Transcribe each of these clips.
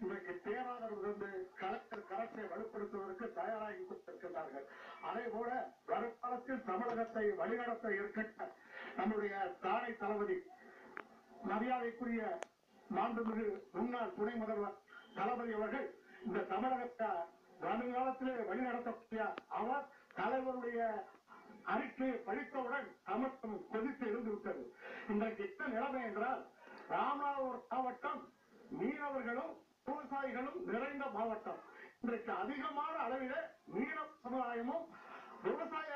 இன்றைக்கு தேவாளர்கள் கலெக்டர் கரத்தை வலுப்படுத்துவதற்கு தயாராகி கொண்டிருக்கிறார்கள். அதே போல வருங்காலத்தில் தமிழகத்தை வழிநடத்த இருக்கின்ற நம்முடைய தானை தளபதி மரியாதைக்குரிய மாண்புமிகு முன்னாள் துணை முதல்வர் தளபதி அவர்கள் இந்த தமிழகத்தை வருங்காலத்திலே வழிநடத்தக்கூடிய அவர் தலைவருடைய அறிக்கை படித்தவுடன் தமிழகம் கொதித்து எழுந்துவிட்டது. இன்றைக்கு என்ன நிலைமை என்றால், ராமநாதபுரம் மாவட்டம் மீனவர்களும் விவசாயிகளும் நிறைந்த மாவட்டம். இன்றைக்கு அதிகமான அளவிலே மீனவ சமுதாயமும் விவசாய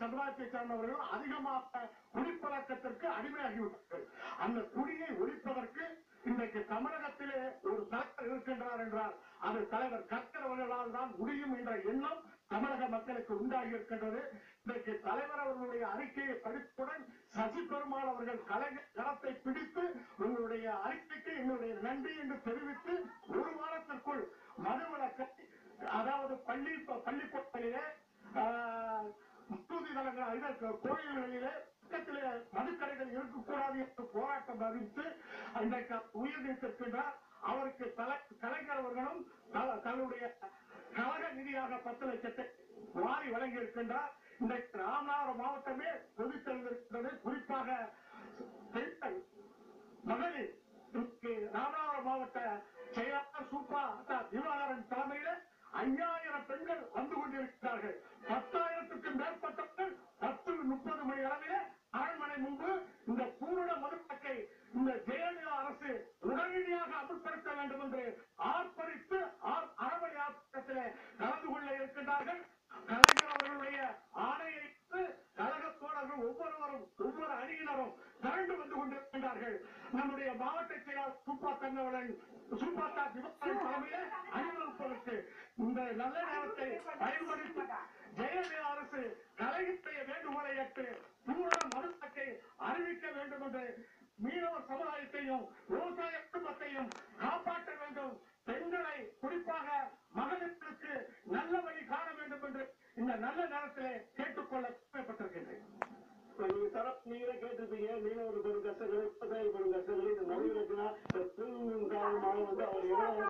சமுதாயத்தை சேர்ந்தவர்களும் அதிகமாக குடிப்பழக்கத்திற்கு அடிமையாகிவிட்டார்கள். அந்த குடியை ஒழிப்பதற்கு இன்றைக்கு தமிழகத்திலே ஒரு தலைவர் இருக்கின்றார் என்றால் அது தலைவர் கர்த்தர் அவர்களால் தான் முடியும் என்ற எண்ணம் தமிழக மக்களுக்கு உண்டாகி இருக்கின்றது. இன்றைக்கு தலைவர் அவர்களுடைய அறிக்கையை படித்தவுடன் சசி பெருமாள் அவர்கள் கரத்தை பிடித்து உங்களுடைய அறிக்கைக்கு எங்களுடைய நன்றி என்று தெரிவித்து ஒரு வாரத்திற்குள் மதுவிலக்கை, அதாவது பள்ளிக்கூடங்களிலே முத்தூதி தலங்கள் கோயில்களிலே பக்கத்திலே மதுக்கடைகள் இருக்கக்கூடாது என்று போராட்டம் அறிவித்து இன்றைக்கு உயிர்நீத்திருக்கின்றார். அவருக்கு கலைஞர் அவர்களும் தன்னுடைய கழக நிதியாக 10 லட்சத்தை வாரி வழங்கி இருக்கின்றார். இன்றைக்கு ராமநாதபுரம் மாவட்டமே கொதித்தெழுந்திருக்கிறது. குறிப்பாக பெண்கள் மகளிர் ராமநாதபுரம் மாவட்ட செயலாளர் சூப்பா திவாகரன் தலைமையில் 5000 பெண்கள் வந்து கொண்டிருக்கிறார்கள். 10,000க்கும் மேற்பட்டவர்கள் 10-30 மணி அளவிலே அரண்மனை முன்பு இந்த பூரண மதுவிலக்கை இந்த ஜெயலலிதா அரசு உடனடியாக அமல்படுத்த வேண்டும் என்று ஆர்ப்பரித்து அறவழி ஆர்ப்பாட்டத்திலே கலந்து கொள்ள இருக்கின்றார்கள். கலைஞர் அவர்களுடைய ஆணையை கழக தோழர்கள் ஒவ்வொரு அணியினரும் திரண்டு வந்து கொண்டிருக்கின்றார்கள். நம்முடைய மாவட்ட செயலாளர் சூப்பாத்தா திவாகரன் தலைமையில் அணிவகுப்பதற்கு இந்த நல்ல நேரத்தை பயன்படுத்தி ஜெயலலிதா அரசு கலைஞருடைய வேண்டுகோளை ஏற்று பூரண மதுவிலக்கை அறிவிக்க வேண்டும் என்று மீனவர் சமுதாயத்தையும் விவசாய குடும்பத்தையும் காப்பாற்ற வேண்டும். பெண்களை குறிப்பாக மகளிருக்கு நல்ல வழி காண வேண்டும் என்று இந்த நல்ல நேரத்திலே கேட்டுக்கொள்ள கடமைப்பட்டிருக்கின்றேன். நீங்களே கேட்டிருப்பீங்க, மீனவர் பெரும் கஷ்டங்கள், விவசாய பெரும் கஷ்டங்கள், இந்த மதுவிலக்குனா காரணமாக அவர்